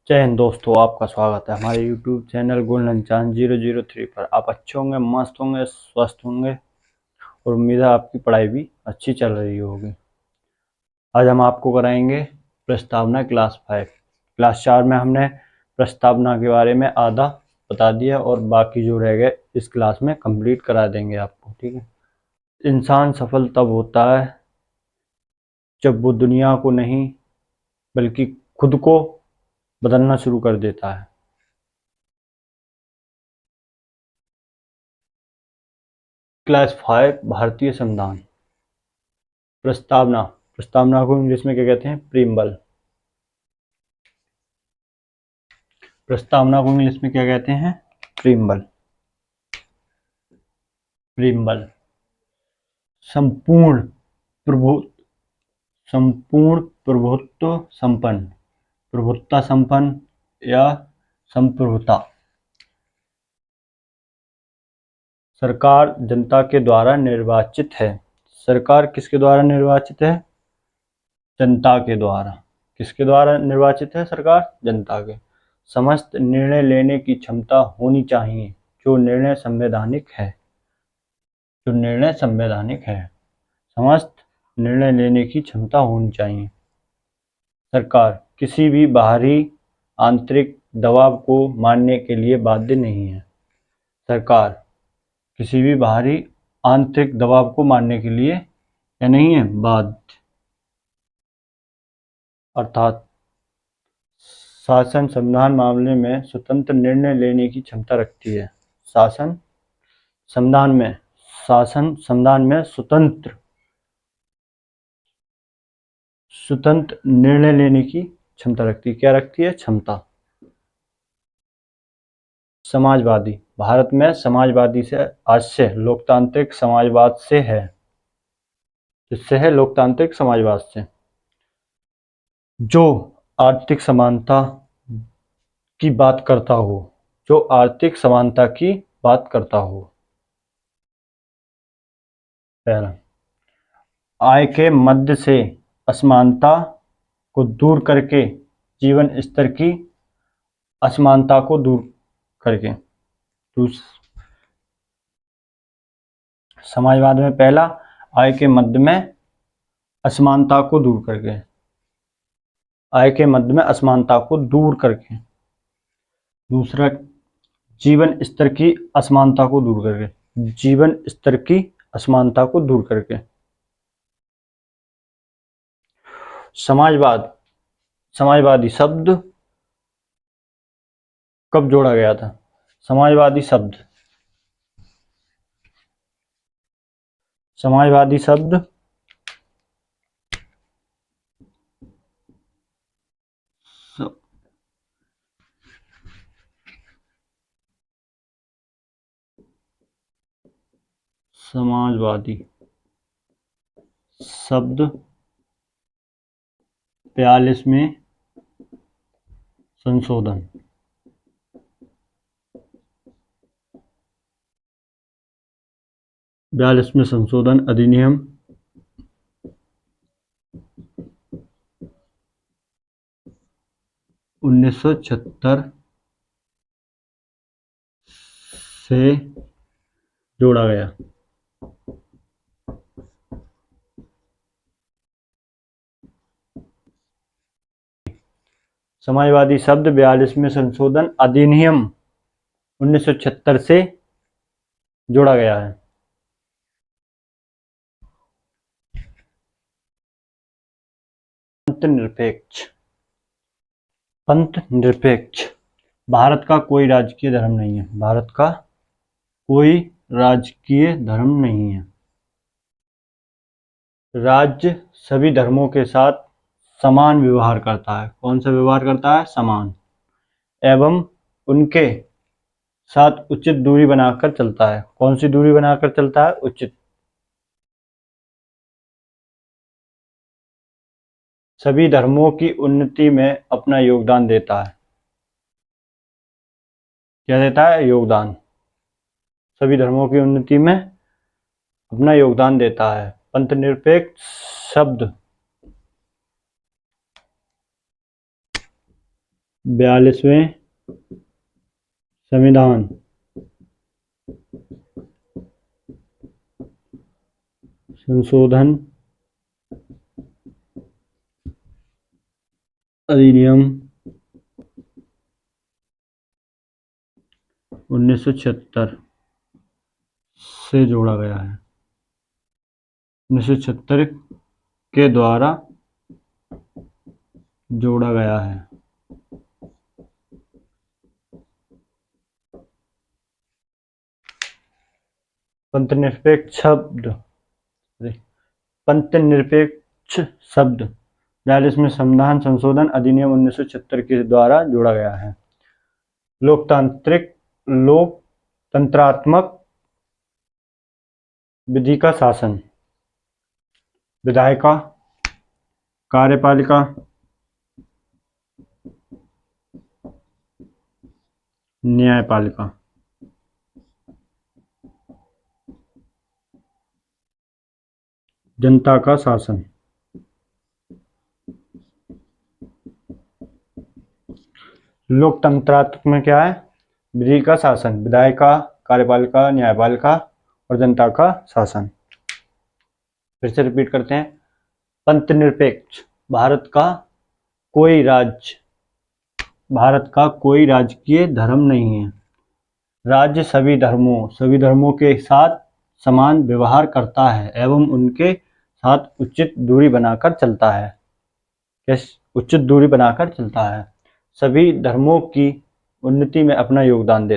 जय हिंद दोस्तों, आपका स्वागत है हमारे YouTube चैनल गोल्डन चांद 003 पर। आप अच्छे होंगे, मस्त होंगे, स्वस्थ होंगे और उम्मीद है आपकी पढ़ाई भी अच्छी चल रही होगी। आज हम आपको कराएंगे प्रस्तावना क्लास 5। क्लास 4 में हमने प्रस्तावना के बारे में आधा बता दिया और बाकी जो रह गए इस क्लास में कंप्लीट करा देंगे आपको। ठीक है। इंसान सफल तब होता है जब वो दुनिया को नहीं बल्कि खुद को बदलना शुरू कर देता है। क्लास 5 भारतीय संविधान। प्रस्तावना प्रस्तावना को इंग्लिश में क्या कहते हैं? प्रीम्बल। प्रस्तावना को इंग्लिश में क्या कहते हैं? प्रीम्बल। प्रीम्बल संपूर्ण प्रभु संपूर्ण प्रभुत्व संपन्न, प्रभुत्ता संपन्न या संप्रभुता। सरकार जनता के द्वारा निर्वाचित है। सरकार किसके द्वारा निर्वाचित है? जनता के द्वारा। किसके द्वारा निर्वाचित है सरकार? जनता के। समस्त निर्णय लेने की क्षमता होनी चाहिए जो निर्णय संवैधानिक है। जो निर्णय संवैधानिक है, समस्त निर्णय लेने की क्षमता होनी चाहिए। सरकार किसी भी बाहरी आंतरिक दबाव को मानने के लिए बाध्य नहीं है। सरकार किसी भी बाहरी आंतरिक दबाव को मानने के लिए या नहीं है बाध्य। अर्थात शासन संविधान मामले में स्वतंत्र निर्णय लेने की क्षमता रखती है। शासन संविधान में स्वतंत्र निर्णय लेने की क्षमता रखती है। क्या रखती है? क्षमता। समाजवादी भारत में समाजवादी से आज से लोकतांत्रिक समाजवाद से है। किससे है? लोकतांत्रिक समाजवाद से। जो आर्थिक समानता की बात करता हो, जो आर्थिक समानता की बात करता हो। पहला, आय के मध्य से असमानता को दूर करके जीवन स्तर की असमानता को दूर करके। समाजवाद में पहला, आय के मध्य में असमानता को दूर करके। आय के मध्य में असमानता को दूर करके। दूसरा, जीवन स्तर की असमानता को दूर करके। जीवन स्तर की असमानता को दूर करके। समाजवादी शब्द कब जोड़ा गया था? समाजवादी शब्द समाजवादी शब्द 42वें संशोधन 42वें संशोधन अधिनियम 1976 से जोड़ा गया। समाजवादी शब्द 42वें संशोधन अधिनियम 1976 से जोड़ा गया है। पंथ निरपेक्ष भारत का कोई राजकीय धर्म नहीं है। भारत का कोई राजकीय धर्म नहीं है। राज्य सभी धर्मों के साथ समान व्यवहार करता है। कौन सा व्यवहार करता है? समान। एवं उनके साथ उचित दूरी बनाकर चलता है। कौन सी दूरी बनाकर चलता है? उचित। सभी धर्मों की उन्नति में अपना योगदान देता है। क्या देता है? योगदान। सभी धर्मों की उन्नति में अपना योगदान देता है। पंथ निरपेक्ष शब्द 42वें संविधान संशोधन अधिनियम 1976 से जोड़ा गया है। 1976 के द्वारा जोड़ा गया है। पंथनिरपेक्ष शब्द 42वें संविधान संशोधन अधिनियम 1976 के द्वारा जोड़ा गया है। लोकतंत्रात्मक विधि का शासन, विधायिका, कार्यपालिका, न्यायपालिका। जनता का शासन, लोकतंत्रात्मक में क्या है? विधि का शासन, विधायिका, कार्यपालिका, न्यायपालिका और जनता का शासन। फिर से रिपीट करते हैं। पंथनिरपेक्ष, भारत का कोई राजकीय धर्म नहीं है। राज्य सभी धर्मों के साथ समान व्यवहार करता है एवं उनके साथ उचित दूरी बनाकर चलता है। सभी धर्मों की उन्नति में अपना योगदान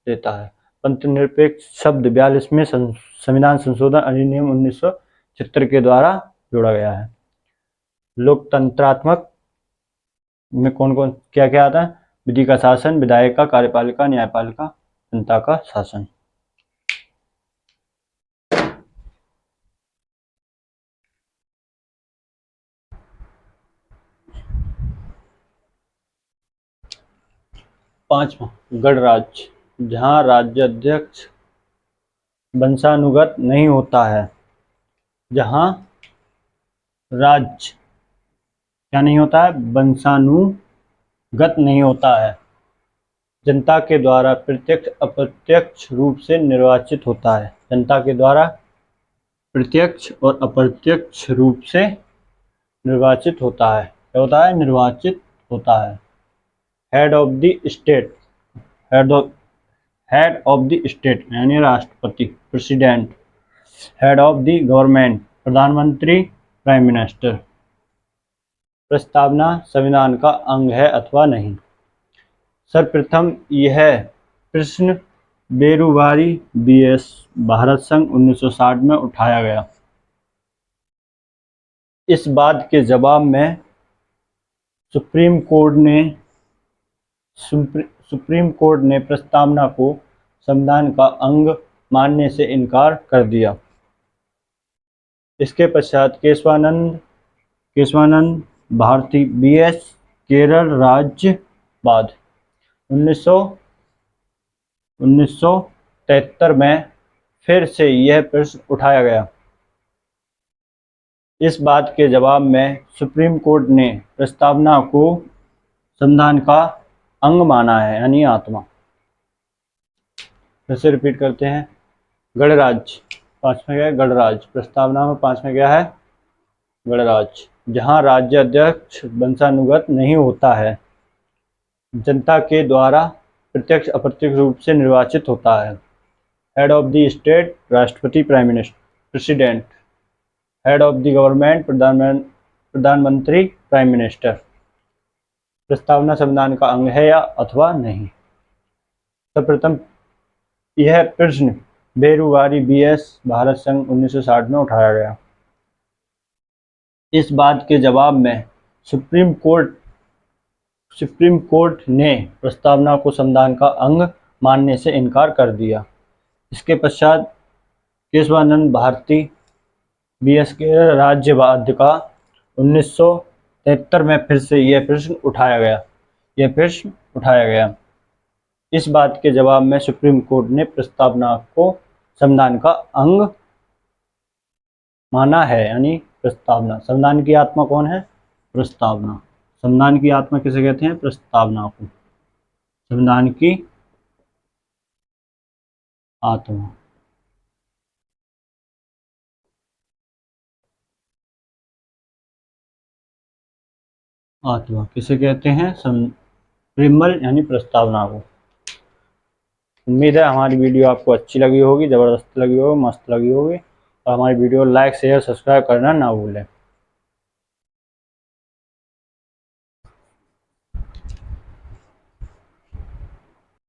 देता है। पंथनिरपेक्ष शब्द 42वें संविधान संशोधन अधिनियम 1976 के द्वारा जोड़ा गया है। लोकतंत्रात्मक में कौन क्या आता है? विधि का शासन, विधायिका, कार्यपालिका, न्यायपालिका, जनता का शासन। पांचवा, गणराज्य, जहां राज्याध्यक्ष वंशानुगत नहीं होता है। जहां राज्य क्या नहीं होता है? वंशानुगत नहीं होता है। जनता के द्वारा प्रत्यक्ष अप्रत्यक्ष रूप से निर्वाचित होता है। जनता के द्वारा प्रत्यक्ष और अप्रत्यक्ष रूप से निर्वाचित होता है। क्या होता है? निर्वाचित होता है। हेड ऑफ द स्टेट यानी राष्ट्रपति, president. Head of the government, प्रधानमंत्री, प्राइम मिनिस्टर। प्रस्तावना संविधान का अंग है अथवा नहीं? सर्वप्रथम यह प्रश्न बेरुवारी बीएस भारत संघ 1960 में उठाया गया। इस बात के जवाब में सुप्रीम कोर्ट ने प्रस्तावना को संविधान का अंग मानने से इनकार कर दिया। इसके पश्चात केशवानंद भारती बीएस केरल राज्य बाद 1973 में फिर से यह प्रश्न उठाया गया। इस बात के जवाब में सुप्रीम कोर्ट ने प्रस्तावना को संविधान का अंग माना है यानी आत्मा। फिर से रिपीट करते हैं। गणराज्य, पांचवें क्या है? गणराज्य। प्रस्तावना में पांचवें क्या है? गणराज्य, जहां राज्याध्यक्ष वंशानुगत नहीं होता है। जनता के द्वारा प्रत्यक्ष अप्रत्यक्ष रूप से निर्वाचित होता है। हेड ऑफ द स्टेट, राष्ट्रपति, prime minister, president. Head of the government, प्रधानमंत्री, प्राइम मिनिस्टर। प्रस्तावना संविधान का अंग है या अथवा नहीं? सर्वप्रथम यह प्रश्न बेरुवारी बीएस भारत संघ 1960 में उठाया गया। इस बात के जवाब में सुप्रीम कोर्ट ने प्रस्तावना को संविधान का अंग मानने से इनकार कर दिया। इसके पश्चात केशवानंद भारती बीएस के राज्यवाद का 1973 में फिर से यह प्रश्न उठाया गया। इस बात के जवाब में सुप्रीम कोर्ट ने प्रस्तावना को संविधान का अंग माना है यानी प्रस्तावना। संविधान की आत्मा कौन है? प्रस्तावना। संविधान की आत्मा किसे कहते हैं? प्रस्तावना को। संविधान की आत्मा। आत्मा किसे कहते हैं? प्रिमल यानी प्रस्तावना को। उम्मीद है हमारी वीडियो आपको अच्छी लगी होगी, ज़बरदस्त लगी होगी, मस्त लगी होगी। और हमारी वीडियो लाइक शेयर सब्सक्राइब करना ना भूलें।